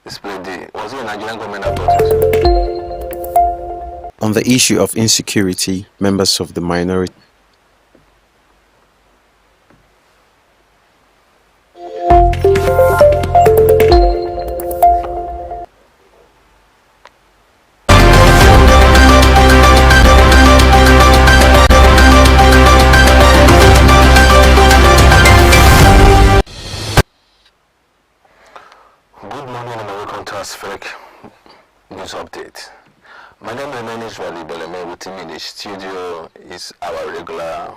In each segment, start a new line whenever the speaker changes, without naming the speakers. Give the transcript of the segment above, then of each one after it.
Splendid. Was it a Nigerian government that brought it?
On the issue of insecurity, members of the minority
Good morning and welcome to Aspheric News Update. My name is Bola Ahmed. With me in the studio is our regular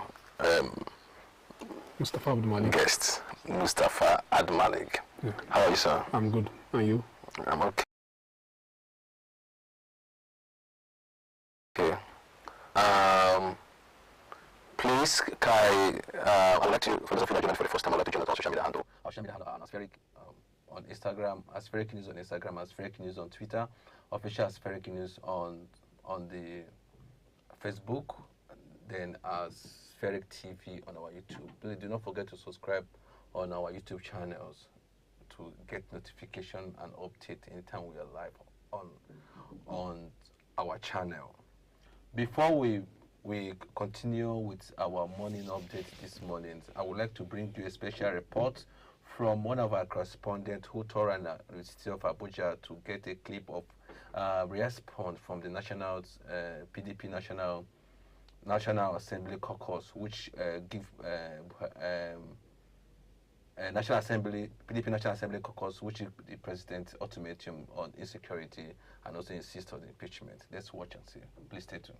Mustafa Abdulmalik.
guest, Mustafa Admalik.
Yeah.
How are you, sir?
I'm good. And you?
I'm okay. Okay. Please, Kai, I would like to, for those of you that joined for the first time, I'd like to join our social media handle. Our social media handle are Aspheric on Instagram, Aspheric News on Instagram, Aspheric News on Twitter, official Aspheric News on the Facebook, then Aspheric TV on our YouTube. Please do not forget to subscribe on our YouTube channels to get notification and update anytime we are live on our channel. Before we continue with our morning update this morning, I would like to bring you a special report from one of our correspondents who toured the city of Abuja to get a clip of response from the PDP National Assembly caucus, which give PDP National Assembly caucus, which give the president ultimatum on insecurity and also insist on impeachment. Let's watch and see. Please stay tuned.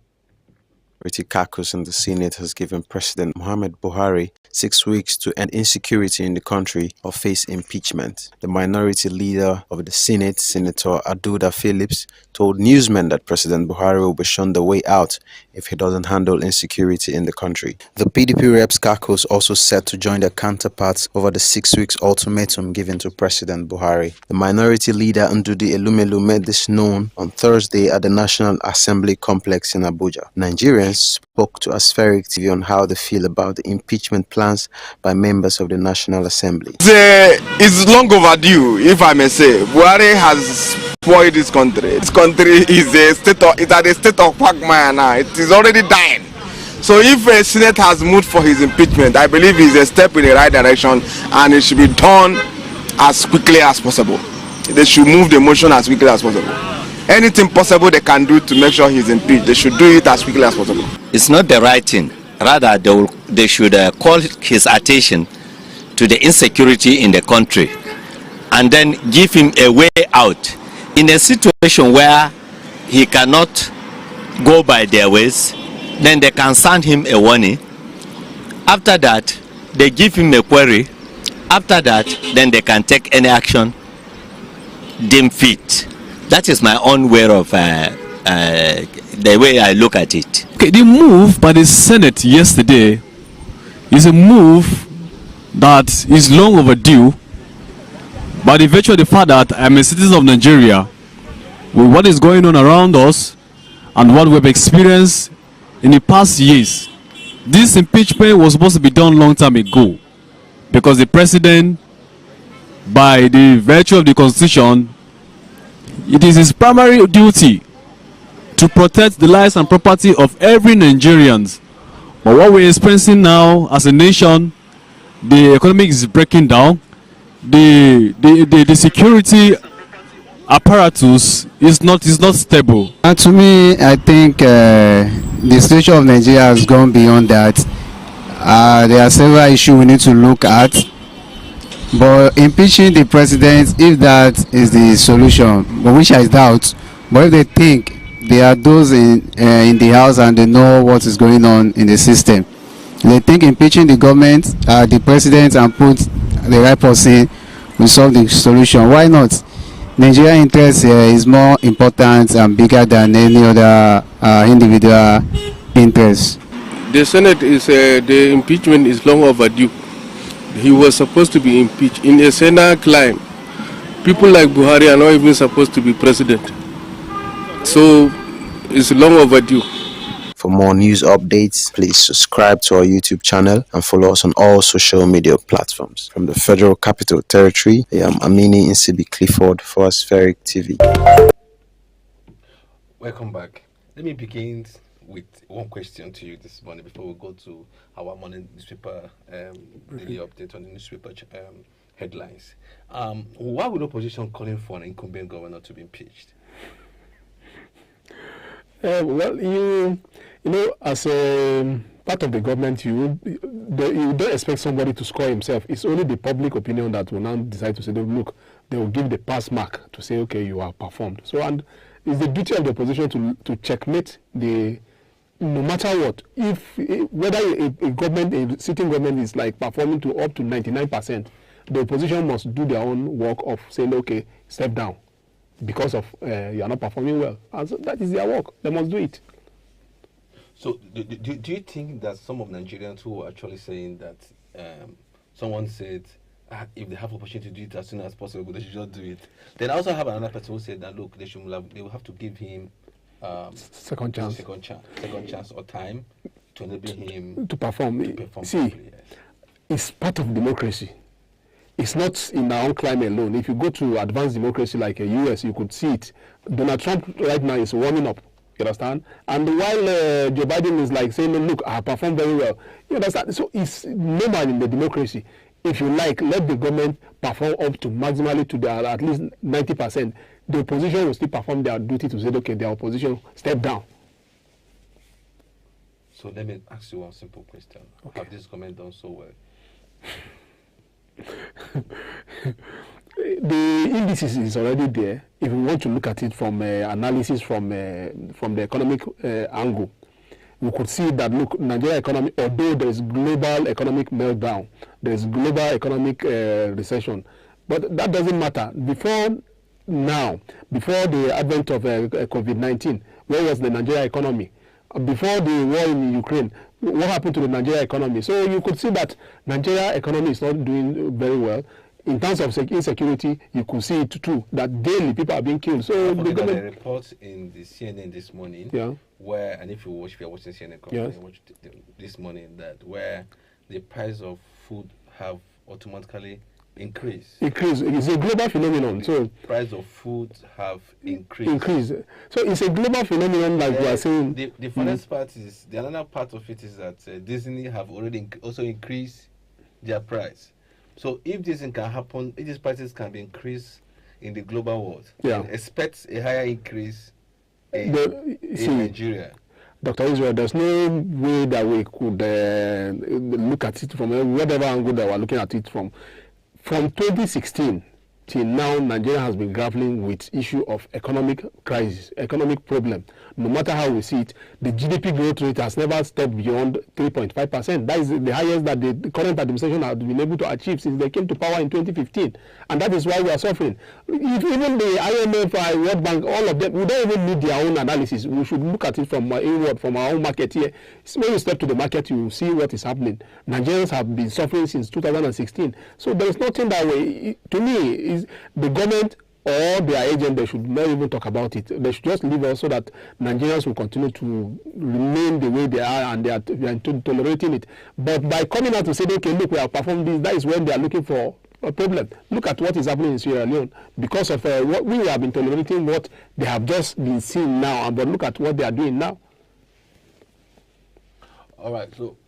caucus in the Senate has given President Muhammad Buhari 6 weeks to end insecurity in the country or face impeachment. The minority leader of the Senate, Senator Aduda Phillips, told newsmen that President Buhari will be shown the way out if he doesn't handle insecurity in the country. The PDP reps caucus also set to join their counterparts over the 6 weeks ultimatum given to President Buhari. The minority leader Ndudi Elumelu made this known on Thursday at the National Assembly complex in Abuja. Nigerians spoke to Aspheric TV on how they feel about the impeachment plans by members of the National Assembly.
It's long overdue, if I may say. Buhari has spoiled this country. This country is at a state of quagmire now. It is already dying. So if a Senate has moved for his impeachment, I believe it's a step in the right direction and it should be done as quickly as possible. They should move the motion as quickly as possible. Anything possible they can do to make sure he's impeached, they should do it as quickly as possible.
It's not the right thing. Rather, they should call his attention to the insecurity in the country and then give him a way out. In a situation where he cannot go by their ways, then they can send him a warning. After that, they give him a query. After that, then they can take any action deemed fit. That is my own way of the way I look at it.
Okay, the move by the Senate yesterday is a move that is long overdue by the virtue of the fact that I'm a citizen of Nigeria. With what is going on around us and what we've experienced in the past years, this impeachment was supposed to be done long time ago because the president, by the virtue of the constitution, it is his primary duty to protect the lives and property of every Nigerian. But what we're experiencing now as a nation, the economy is breaking down. The security apparatus is not stable.
And to me, I think the situation of Nigeria has gone beyond that. There are several issues we need to look at. But impeaching the president, if that is the solution, but which I doubt, but if they think there are those in the house and they know what is going on in the system, they think impeaching the government, the president, and put the right person will solve the solution. Why not? Nigerian interest is more important and bigger than any other individual interest.
The Senate is the impeachment is long overdue. He was supposed to be impeached in a Senate climb. People like Buhari are not even supposed to be president. So it's long overdue.
For more news updates, please subscribe to our YouTube channel and follow us on all social media platforms. From the Federal Capital Territory, I am Amini Insibi Clifford for Aspheric TV.
Welcome back. Let me begin with one question to you this morning before we go to our morning newspaper daily update on the newspaper headlines. Why would opposition calling for an incumbent governor to be impeached?
Well, you know, as a part of the government, you don't expect somebody to score himself. It's only the public opinion that will now decide to say, look, they will give the pass mark to say, okay, you have performed. So, and it's the duty of the opposition to checkmate no matter what. Whether a sitting government is like performing to up to 99%, the opposition must do their own work of saying, okay, step down. Because of you are not performing well. And so that is their work. They must do it.
So do you think that some of Nigerians who are actually saying that someone said if they have opportunity to do it as soon as possible, they should just do it? Then I also have another person who said that look, they will have to give him second chance or time to enable him
to perform. See,
properly, yes.
It's part of democracy. It's not in our own climate alone. If you go to advanced democracy like the US, you could see it. Donald Trump right now is warming up. You understand? And while Joe Biden is like saying, look, I performed very well. You understand? So it's normal in the democracy. If you like, let the government perform up to maximally to their at least 90%. The opposition will still perform their duty to say, okay, their opposition step down.
So let me ask you one simple question. Okay. Have this government done so well?
The indices is already there. If we want to look at it from analysis from the economic angle, we could see that look, Nigeria economy, although there is global economic meltdown, there is global economic recession, but that doesn't matter. Before the advent of COVID-19, where was the Nigeria economy? Before the war in Ukraine, what happened to the Nigeria economy? So you could see that Nigeria economy is not doing very well. In terms of insecurity, you could see it too, that daily people are being killed. So
the report in the CNN this morning, where, and if you are watching CNN, watch this morning, that where the price of food have automatically increased.
It's a global phenomenon. So
price of food have increased.
So it's a global phenomenon, like we are saying.
The funniest part is, the another part of it is that Disney have already also increased their price. So if this can happen, if these prices can be increased in the global world, expect a higher increase in Nigeria.
Dr. Israel, there's no way that we could look at it from whatever angle that we're looking at it from. From 2016 till now, Nigeria has been grappling with issue of economic crisis, economic problem. No matter how we see it, the GDP growth rate has never stepped beyond 3.5%. That is the highest that the current administration has been able to achieve since they came to power in 2015. And that is why we are suffering. Even the IMF, World Bank, all of them, we don't even need their own analysis. We should look at it from inward, from our own market here. So when you step to the market, you will see what is happening. Nigerians have been suffering since 2016. So there is nothing that way. To me, is the government or their agent, they should not even talk about it. They should just leave us so that Nigerians will continue to remain the way they are, and they are tolerating it. But by coming out to say, okay, look, we have performed this, that is when they are looking for a problem. Look at what is happening in Sierra Leone. Because of what we have been tolerating, what they have just been seeing now, but look at what they are doing now.
All right, so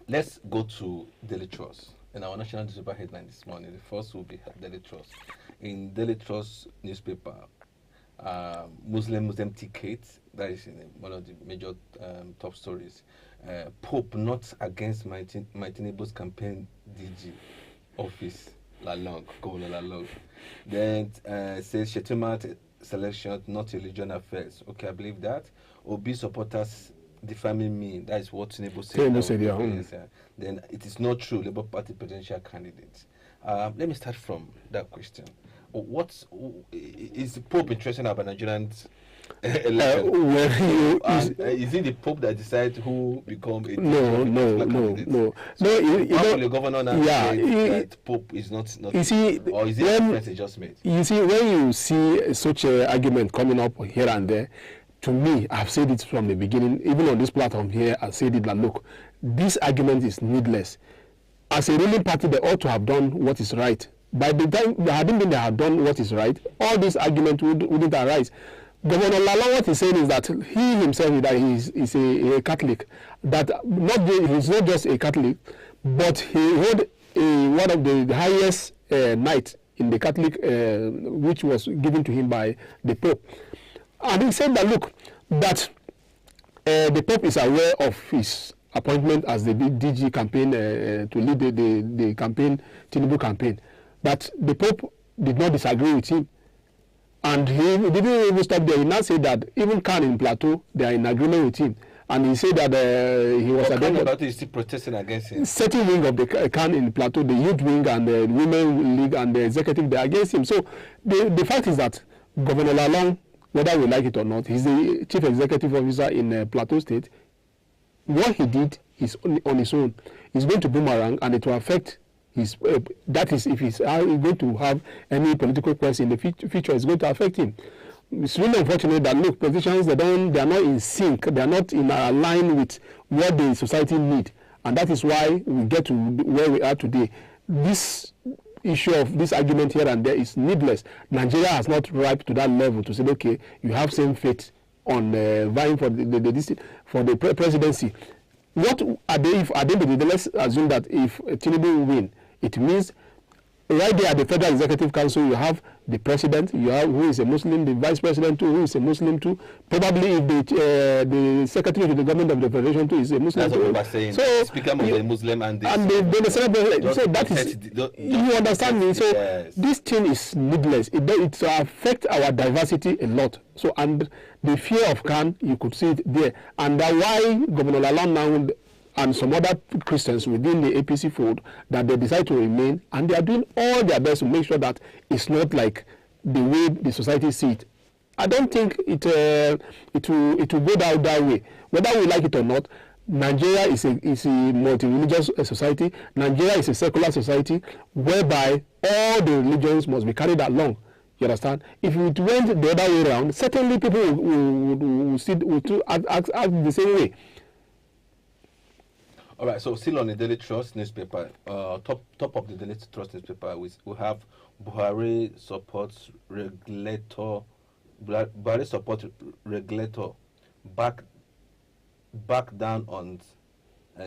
let's go to Daily Trust. In our national newspaper headline this morning, the first will be Daily Trust. In Daily Trust newspaper, Muslim ticket, that is in one of the major top stories. Pope not against Tinubu's campaign DG office, Lalong, Governor Lalong. Then says Shettima selection, not religion affairs. Okay, I believe that. Obi supporters defaming me. That is what Tinubu said. Then it is not true. Labour Party presidential candidates. Let me start from that question. What is the Pope interested about Nigerians election? Is it the Pope that decides who become a
No.
The governor now that Pope is not.
You see,
or is it a difference just made?
You see, when you see such an argument coming up here and there, to me, I've said it from the beginning, even on this platform here, I said it that, look, this argument is needless. As a ruling party, they ought to have done what is right. By the time they had done what is right, all this argument wouldn't arise. Governor Lalong, what he's saying is that he himself that he's a Catholic, that he's not just a Catholic, but he held one of the highest knights in the Catholic, which was given to him by the Pope. And he said that, look, that the Pope is aware of his appointment as the DG campaign to lead the campaign, Tinubu campaign, that the Pope did not disagree with him. And he didn't even stop there. He now said that even Khan in Plateau, they are in agreement with him. And he said that he was
Plateau is still protesting against him.
Certain wing of the Khan in Plateau, the youth wing and the women league and the executive, they are against him. So the fact is that Governor Lalong, whether we like it or not, he's the chief executive officer in Plateau State. What he did is on his own. He's going to boomerang, and it will affect his. That is, if he's going to have any political quest in the future, it's going to affect him. It's really unfortunate that, look, politicians, they are not in sync. They are not in line with what the society need, and that is why we get to where we are today. This issue of this argument here and there is needless. Nigeria has not ripe to that level to say, okay, you have same fate on vying for the presidency. What are they? If at the end of the day, let's assume that if Tinubu win, it means right there at the Federal Executive Council, you have the president, you have who is a Muslim, the vice president too, who is a Muslim too. Probably if the secretary of the government of the federation too is a Muslim.
That's what we are saying. So speaker must be a Muslim and
the president. So that is, you understand me. So
yes.
This thing is needless. It affects our diversity a lot. So, and the fear of Khan, you could see it there, and that's why Governor Lalong now and some other Christians within the APC fold, that they decide to remain, and they are doing all their best to make sure that it's not like the way the society sees it. I don't think it will go down that way. Whether we like it or not, Nigeria is a multi-religious society. Nigeria is a secular society whereby all the religions must be carried along. You understand? If it went the other way around, certainly people would act the same way.
All right, so still on the Daily Trust newspaper, top of the Daily Trust newspaper, we have Buhari supports regulator. Buhari support regulator back down on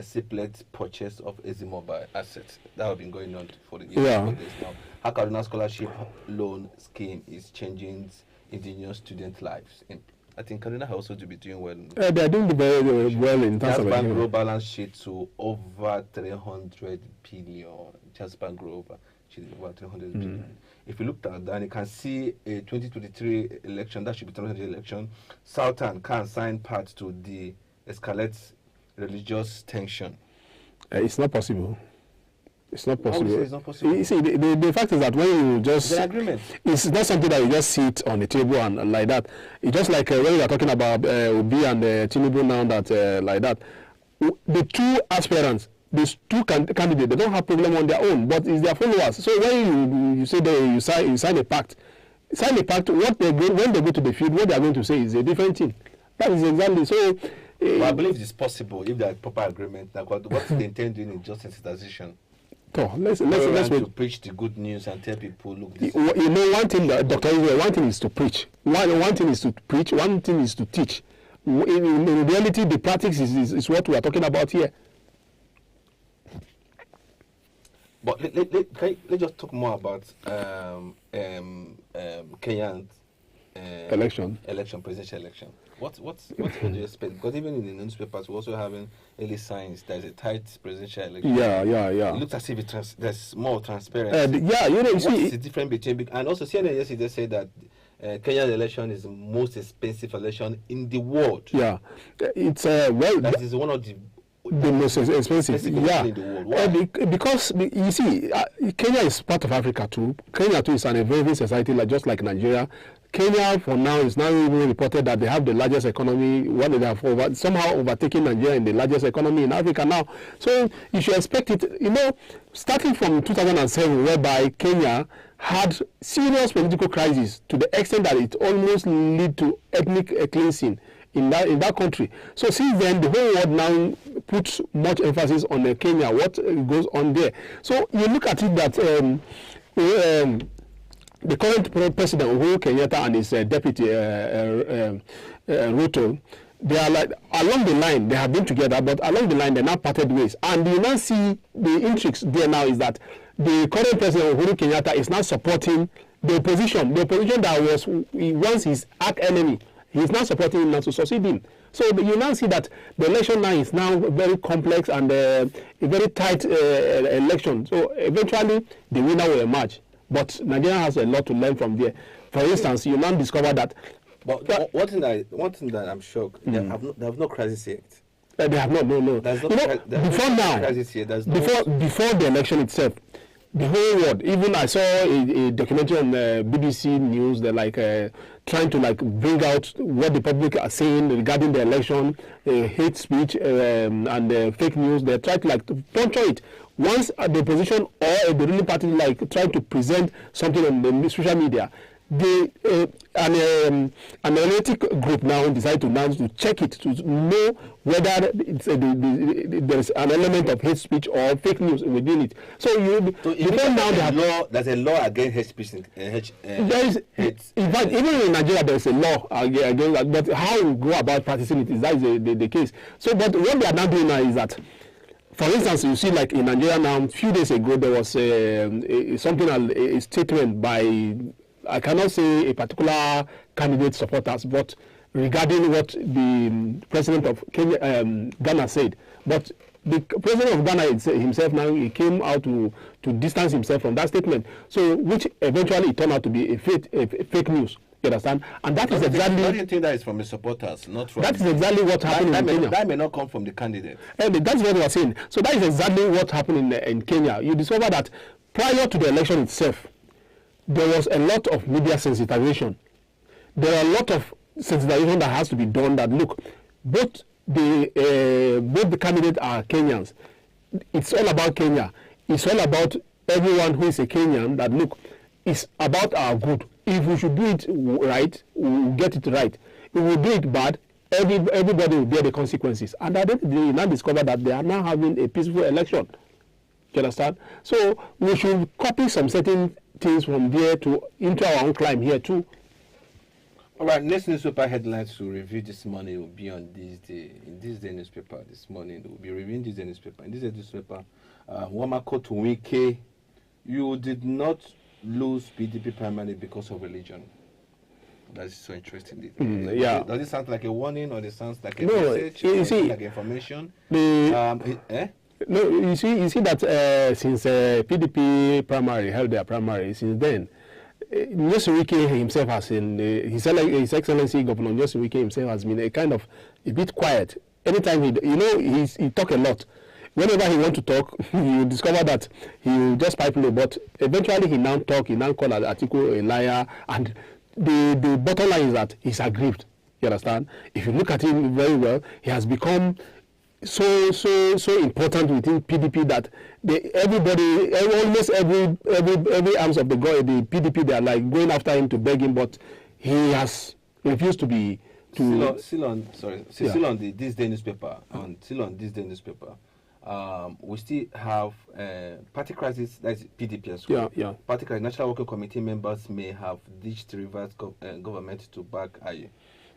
separate purchase of Ezimobile assets. That have been going on for the years now. How Kaduna Scholarship Loan Scheme is changing indigenous student lives. I think Kaduna has also to be doing well.
They are doing very well in terms of
Bank Grow balance sheet to over 300 billion. Just Bank Grow over 300 billion. If you look at that, you can see a 2023 election, that should be 2023 election. Southern can sign part to the escalate religious tension.
It's not possible. It's not possible.
It's not possible.
You see, the fact is that when you just...
The agreement.
It's not something that you just sit on the table and like that. It's just like when you are talking about Obi and Tinubu now, that like that. The two aspirants, these two candidates, they don't have problem on their own, but it's their followers. So when you say that you sign a pact, when they go to the field, what they are going to say is a different thing. That is exactly so.
Well, I believe it's possible if there is proper agreement. Like what they intend doing is just sensitization.
So let's
to preach the good news and tell people, look. This
you know, one thing, Dr. Israel, one thing is to preach. One thing is to preach. One thing is to teach. In reality, the practice is what we are talking about here.
But let's just talk more about Kenyan presidential election. What do you expect? Because even in the newspapers, we're also having early signs there's a tight presidential election.
Yeah.
It looks as if there's more transparency.
You see,
what's the difference between... And also CNN yesterday said that Kenyan election is the most expensive election in the world.
Yeah, it's well.
That is one of the
the most expensive. Yeah,
in the world. Why?
Because you see, Kenya is part of Africa too. Kenya too is an evolving society, just like Nigeria. Kenya, for now, is now even reported that they have the largest economy. What they have somehow overtaken Nigeria in the largest economy in Africa now. So you should expect it. Starting from 2007, whereby Kenya had serious political crisis to the extent that it almost led to ethnic cleansing in that country. So since then, the whole world now puts much emphasis on Kenya, what goes on there. So you look at it that the current president, Uhuru Kenyatta, and his deputy, Ruto, they are like, along the line, they have been together, but along the line, they now parted ways. And you now see the intrigues there now is that the current president, Uhuru Kenyatta, is now supporting the opposition that was once his arch enemy. He is now supporting him now to succeed him. So you now see that the election now is now very complex and a very tight election. So eventually, the winner will emerge. But Nigeria has a lot to learn from there. For instance, you now discover that.
But one thing that I'm shocked, they have no crisis yet.
They have not. No.
There's no
before now,
crisis yet.
Before the election itself, the whole world. Even I saw a documentary on BBC News. They're like trying to bring out what the public are saying regarding the election, hate speech and fake news. They try to puncture it. Once the opposition or the ruling party trying to present something on the social media, an analytic group now decide to check it to know whether there's an element of hate speech or fake news within it. So
there's a law against hate speech.
In fact, even in Nigeria, there's a law against that. But how we go about practicing it is the case. So, but what they are now doing now is that, for instance, you see, in Nigeria now, a few days ago, there was a statement by, I cannot say a particular candidate supporters, but regarding what the president of Ghana said. But the president of Ghana himself now, he came out to distance himself from that statement. So, which eventually turned out to be a fake news. You understand? And that is exactly.
How do you think that is from the supporters, not from?
That is exactly what happened in Kenya.
That may not come from the candidate.
And that's what we are saying. So that is exactly what happened in Kenya. You discover that prior to the election itself, there was a lot of media sensitization. There are a lot of sensitization that has to be done. That look, both the candidates are Kenyans. It's all about Kenya. It's all about everyone who is a Kenyan. That look, it's about our good. If we should do it right, we will get it right. If we do it bad, everybody will bear the consequences. And at the end of the day, you now discover that they are now having a peaceful election. You understand? So we should copy some certain things from there into our own climb here too.
All right, next newspaper headlines to review this morning will be on this day. In this day newspaper this morning, we'll be reviewing this day newspaper. In this day newspaper, Wamako Tuwike, you did not lose PDP primarily because of religion. That's so interesting.
Yeah.
Does it sound like a warning or it sounds like a
message?
You see, like information?
No, you see that since PDP primary held their primary, since then, Nyesewike himself has been, His Excellency Governor Nyesewike himself has been a bit quiet. Anytime he talk a lot. Whenever he wants to talk, you discover that he will just pipe low. But eventually, he now call Atiku a liar. And the bottom line is that he's aggrieved. You understand? If you look at him very well, he has become so important within PDP that almost every arms of the PDP, they are going after him to beg him, but he has refused to be.
Still on this day newspaper. We still have party crisis, that's PDP as well.
Yeah.
Party crisis, National Working Committee members may have ditched Rivers government to back Aye.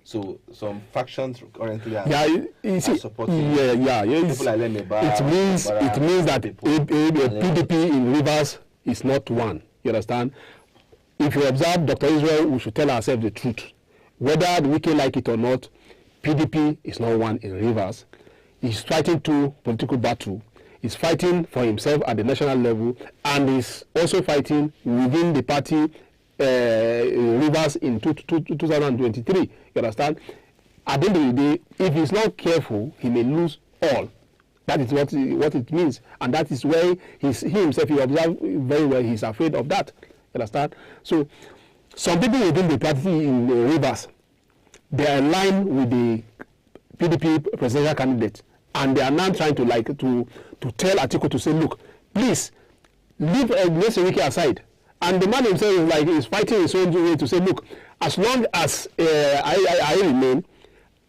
So some factions currently are supporting.
People like Lemeba. It means that PDP in Rivers is not one. You understand? If you observe Dr. Israel, we should tell ourselves the truth. Whether we can like it or not, PDP is not one in Rivers. He's fighting two political battle. He's fighting for himself at the national level, and he's also fighting within the party Rivers in 2023. You understand? At the end of the day, if he's not careful, he may lose all. That is what it means, and that is where he himself, you observe very well, he's afraid of that. You understand? So some people within the party in the Rivers, they are in line with the PDP presidential candidate, and they are now trying to tell Atiku to say, look, please leave Nyeserike aside. And the man himself is fighting his own way to say, look, as long as I remain,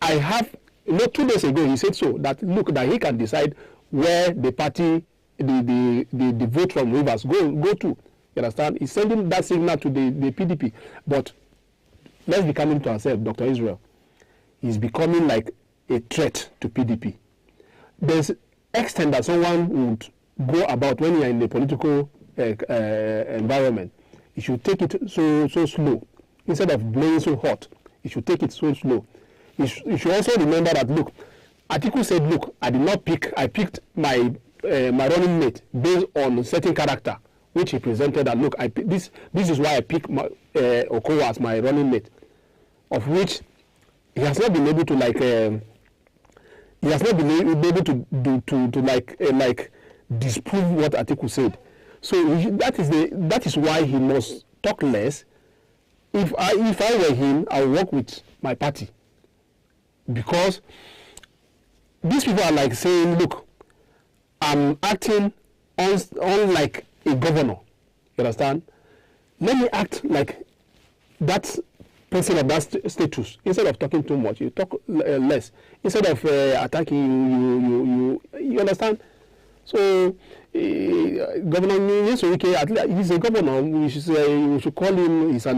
I have, 2 days ago he said so, that look, that he can decide where the party, the vote from Rivers go to. You understand? He's sending that signal to the PDP. But let's be coming to ourselves, Dr. Israel. He's becoming like a threat to PDP. There's extent that someone would go about when you're in the political environment. You should take it so slow. Instead of blowing so hot, you should take it so slow. You should also remember that, look, Atiku said, look, I picked my running mate based on a certain character, which he presented, that, look, this is why I picked Okowa as my running mate, of which he has not been able to disprove what Atiku said. So that is why he must talk less. If I were him, I would work with my party, because these people are saying, look, I'm acting on like a governor. You understand? Let me act like that person of that status. Instead of talking too much, you talk less. Instead of attacking you understand? So Governor Nyeserike, he's a governor. We should call him. He's a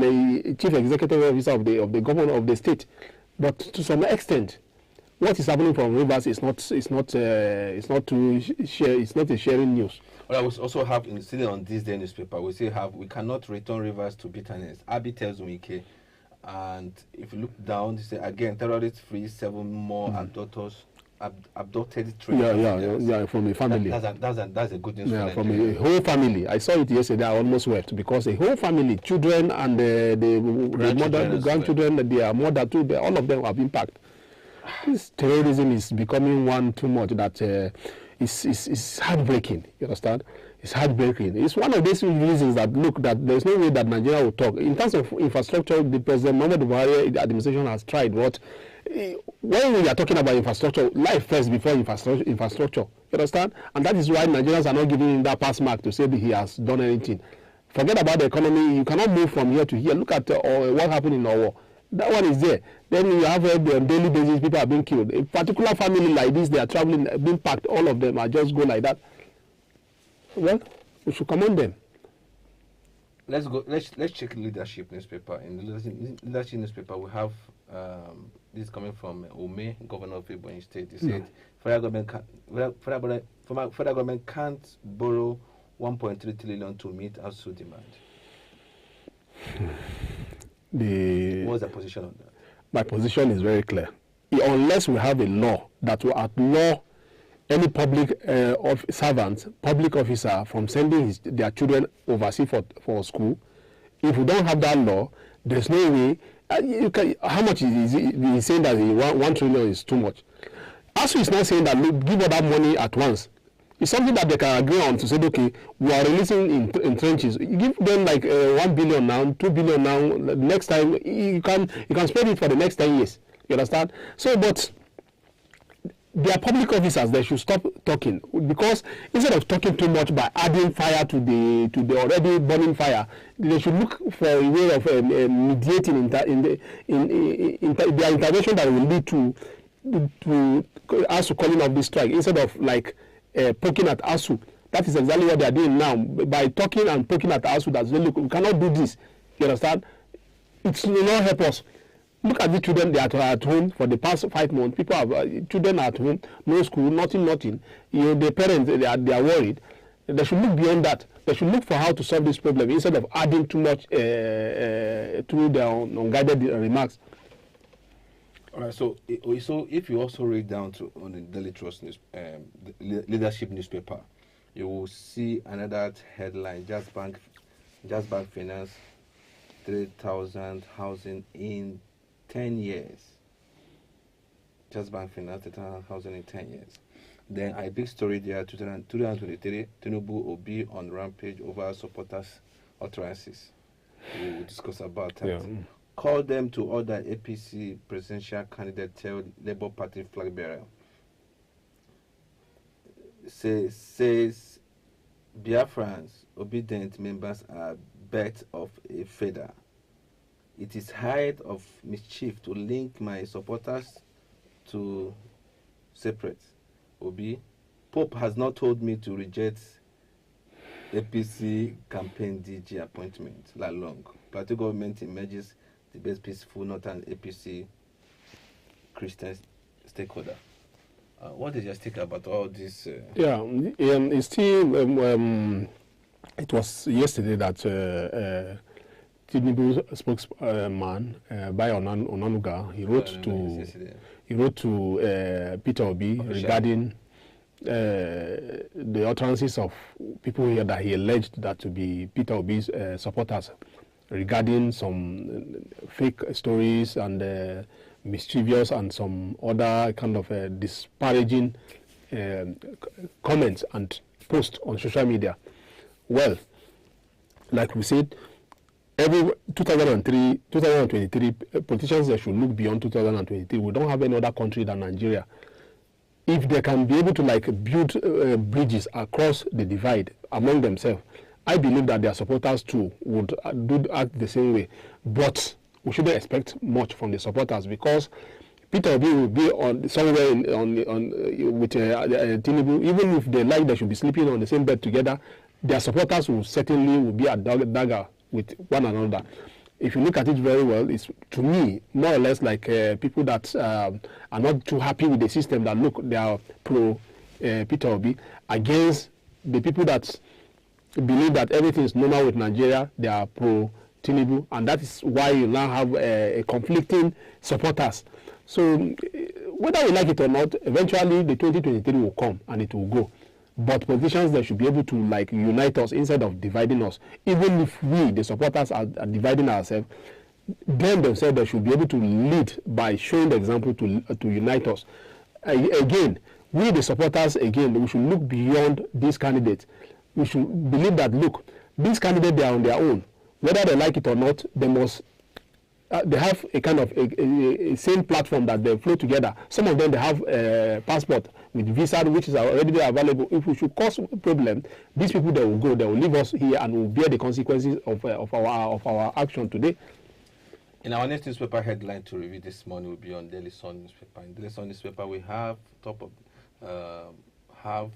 chief executive officer of the governor of the state. But to some extent, what is happening from Rivers is not a sharing news.
Well, I was also have still on this day newspaper. We cannot return Rivers to bitterness. Abi tells Wike, and if you look down, they say again, terrorists free 7 more abducted children.
Yeah, from a family.
That's a good news.
Yeah,
for
from a whole family. I saw it yesterday. I almost wept, because a whole family, children and the grandchildren, their mother too, all of them have impact. This terrorism is becoming one too much that is heartbreaking. You understand? It's heartbreaking. It's one of these reasons that, look, that there's no way that Nigeria will talk. In terms of infrastructure, the President Muhammad Buhari administration has tried what. When we are talking about infrastructure, life first before infrastructure. You understand? And that is why Nigerians are not giving him that pass mark to say that he has done anything. Forget about the economy. You cannot move from here to here. Look at what happened in Owo. That one is there. Then you have on daily basis, people are being killed. A particular family like this, they are traveling, being packed. All of them are just go like that. Well, we should commend them.
Let's go. Let's check leadership newspaper. In the leadership newspaper, we have this coming from Ome, governor of Ebonyi State. He said federal government can't borrow 1.3 trillion to meet ASUU demand. What's the position on that?
My position is very clear. Unless we have a law that will outlaw any public servant, public officer from sending their children overseas for school, if we don't have that law, there's no way. How much is he saying that 1 trillion is too much? ASUU is not saying that, look, give all that money at once. It's something that they can agree on to say, okay, we are releasing in trenches. You give them like 1 billion now, 2 billion now. Next time you can spread it for the next 10 years. You understand? So, but they are public officers. They should stop talking, because instead of talking too much by adding fire to the already burning fire, they should look for a way of mediating their intervention that will lead to ASUU calling off this strike, instead of like poking at ASUU. That is exactly what they are doing now, by talking and poking at ASUU. That's, look, we cannot do this. You understand? It will not help us. Look at the children. They are at home for the past 5 months. People have children are at home, no school, nothing. The parents, they are worried. They should look beyond that. They should look for how to solve this problem, instead of adding too much through their unguided remarks.
All right. So if you also read down on the Daily Trust news, leadership newspaper, you will see another headline: Just Bank Finance 3,000 housing in 10 years. Just Bank Finance 3,000 housing in 10 years. Then a big story there, 2023, Tinubu will be on rampage over supporters' utterances. We will discuss about that.
Yeah.
Call them to order APC presidential candidate, tell Labour Party flag bearer. Says Biafrans, obedient members are birds of a feather. It is height of mischief to link my supporters to separate. Obi, Pope has not told me to reject APC campaign DG appointment. Lalong. Plateau government emerges the best peaceful northern APC Christian stakeholder. What is your take about all this?
It's still. It was yesterday that Tinubu spokesman by Onanuga, he wrote to Peter Obi regarding the utterances of people here that he alleged that to be Peter Obi's supporters regarding some fake stories and mischievous and some other kind of disparaging comments and posts on social media. Well, like we said, every 2023 politicians that should look beyond 2023. We don't have any other country than Nigeria. If they can be able to build bridges across the divide among themselves, I believe that their supporters too would act the same way. But we shouldn't expect much from the supporters, because Peter Obi will be on somewhere with Tinubu. Even if they like, they should be sleeping on the same bed together. Their supporters will certainly be a dagger with one another. If you look at it very well, it's to me more or less like people that are not too happy with the system, that look, they are pro Peter Obi, against the people that believe that everything is normal with Nigeria. They are pro Tinubu, and that is why you now have a conflicting supporters. So whether we like it or not, eventually the 2023 will come and it will go. But politicians, they should be able to unite us instead of dividing us. Even if we, the supporters, are dividing ourselves, them themselves, they should be able to lead by showing the example to unite us. Again, we, the supporters, we should look beyond these candidates. We should believe that, look, these candidates, they are on their own. Whether they like it or not, they must. They have a kind of a same platform that they flow together. Some of them, they have a passport with visa, which is already available. If we should cause a problem, these people, they will go, they will leave us here and will bear the consequences of our action today.
In our next newspaper headline to review this morning will be on Daily Sun newspaper. In Daily Sun newspaper, we have have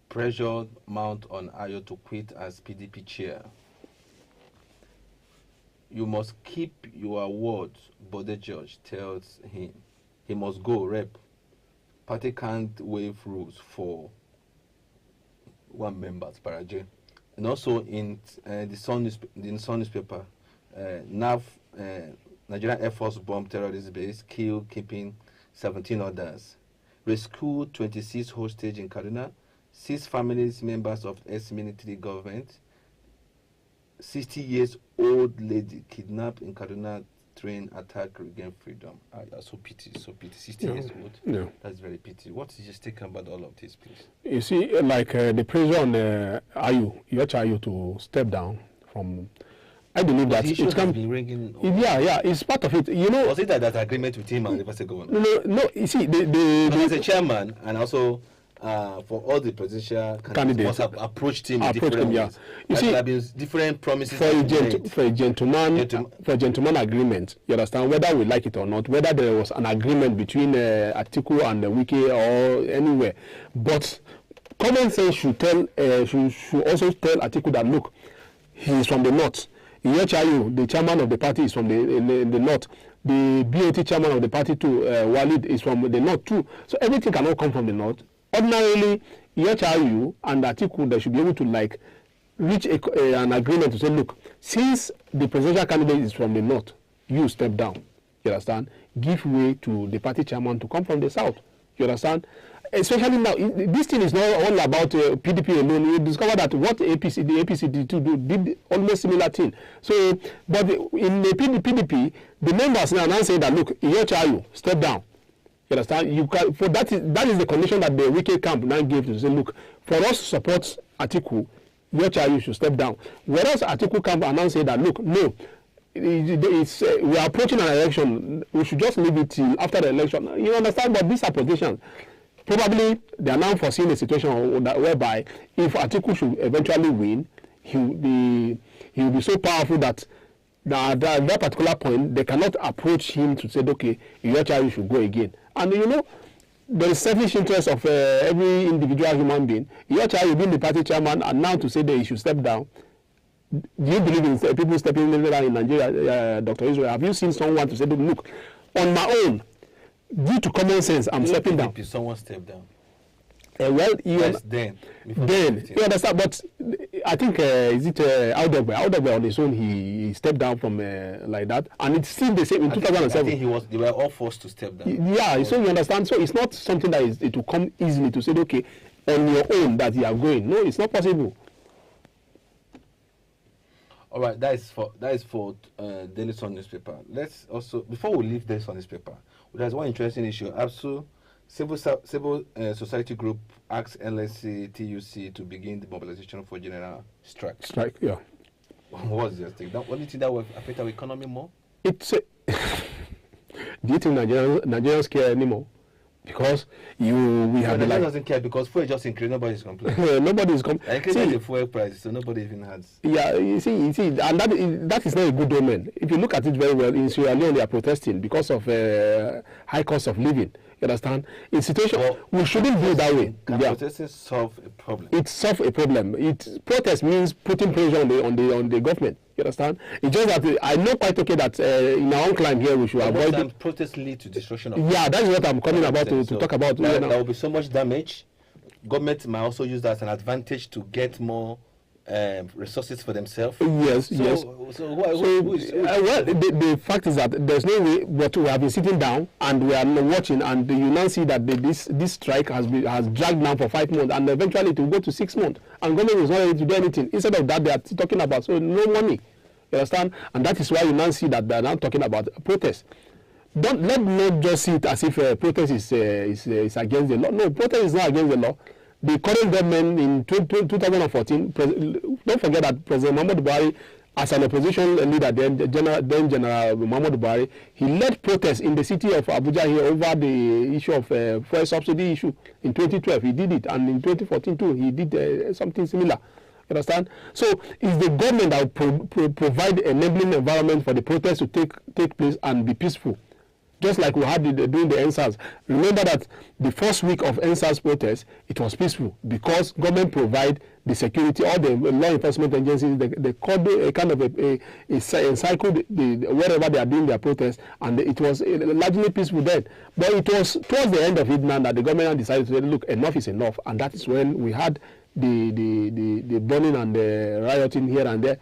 pressure mount on Ayo to quit as PDP chair. You must keep your words, Bode George tells him. He must go, rep. Party can't waive rules for one member, Paraje. And also in the Sun newspaper, Nigerian Air Force bomb terrorist base, kill, keeping 17 others. Rescue 26 hostage in Kaduna. 6 families, members of ex-military government. 60-year-old lady kidnapped in Kaduna, train attack, regain freedom. So pity. 60 years old.
Yeah.
That's very pity. What is your take about all of this, please?
You see, the pressure on Ayu to step down from. I believe that it can
be ringing.
Yeah, it's part of it.
Was it that agreement with him and the Vice Governor?
No. You see,
as a chairman, and also for all the presidential candidates must have approached him in different ways.
You see,
there have been different promises
for a gentleman agreement. You understand, whether we like it or not, whether there was an agreement between Atiku and Wike or anywhere, but common sense should also tell Atiku that, look, he is from the north. Iyechayu, the chairman of the party, is from the north. The BOT chairman of the party too, Walid, is from the north too. So everything cannot come from the north. Ordinarily, Iyechayu and Atiku, they should be able to reach an agreement to say, look, since the presidential candidate is from the north, you step down. You understand? Give way to the party chairman to come from the south. You understand? Especially now, this thing is not all about PDP alone. You discover that what the APC did almost similar thing. So, but in the PDP, the members now say that, look, Iyechayu, step down. You understand? You can, for that is the condition that the wicked camp now gave to say, look, for us to support Atiku, you should step down. Whereas Atiku camp announced that, look, no, we are approaching an election. We should just leave it till after the election. You understand? But these are positions. Probably they are now foreseeing a situation whereby if Atiku should eventually win, he will be so powerful that at that particular point they cannot approach him to say, okay, you should go again. And you know, there is selfish interest of every individual human being. You've been the party chairman, and now to say that he should step down. Do you believe in people stepping down in Nigeria, Dr. Israel? Have you seen someone to say, look, on my own, due to common sense, I'm stepping down?
Someone step down.
Well,
then
you understand, but I think is it Audogbe on his own he stepped down from like that, and it's still the same in 2007.
I think they were all forced to step down.
Yeah, so you understand. So it's not something that it will come easily to say, okay, on your own that you are going. No, it's not possible.
All right, that is for Daily Sun newspaper. Let's also, before we leave Daily Sun newspaper, there's one interesting issue. ABSU, civil society group, asks LSC TUC to begin the mobilization for general strike.
Strike, yeah.
What's your take? What do you think that will affect our economy more?
It's do you think Nigerians care anymore? Because we have
Nigeria doesn't care because fuel just increased. Nobody's complaining.
Nobody's complaining.
Increasing the fuel price, so nobody even has.
Yeah, you see, and that is not a good omen. If you look at it very well, in Sierra Leone they are protesting because of high cost of living. You understand? In situation, we shouldn't do it that way.
Protesting solve a problem.
It solves a problem. Protest means putting pressure on the government. You understand? It's just that I know quite okay that in our own climb here we should avoid.
Protests lead to destruction of.
Yeah, that's what I'm coming about to talk about.
There will be so much damage. Government might also use that as an advantage to get more resources for themselves.
Yes, yes.
Well,
the fact is that there's no way, but we have been sitting down and we are watching, and you now see that this strike has dragged now for 5 months, and eventually it will go to 6 months, and government is not able to do anything. Instead of that, they are talking about no money. You understand? And that is why you now see that they are now talking about protest. Let not just see it as if protest is against the law. No, protest is not against the law. The current government in 2014, don't forget that President Muhammadu Buhari, as an opposition leader, then General Muhammadu Buhari, he led protests in the city of Abuja here over the issue of fuel subsidy issue. In 2012, he did it, and in 2014 too, he did something similar. You understand? So it's the government that will provide enabling environment for the protests to take place and be peaceful. Just like we had during the NSAS. Remember that the first week of NSAS protest, it was peaceful because government provide the security, all the law enforcement agencies, they called a kind of a cycle wherever they are doing their protest, and it was largely peaceful then. But it was towards the end of it now that the government decided to say, look, enough is enough, and that is when we had the burning and the rioting here and there.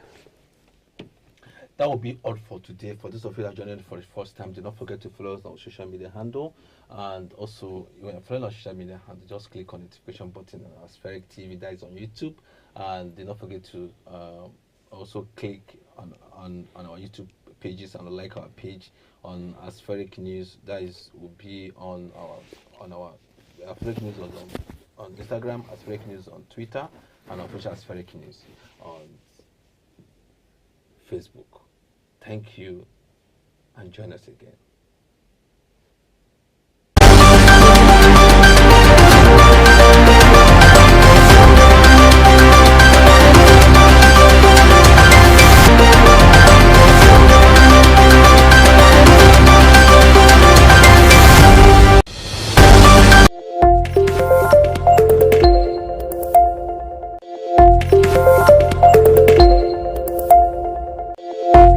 That will be all for today. For those of you that joined for the first time, do not forget to follow us on our social media handle. And also, when you follow our social media handle, just click on the notification button on Aspheric TV that is on YouTube. And do not forget to also click on our YouTube pages and like our page on Aspheric News. That will be on our Aspheric News on Instagram, Aspheric News on Twitter, and official Aspheric News on Facebook. Thank you, and join us again.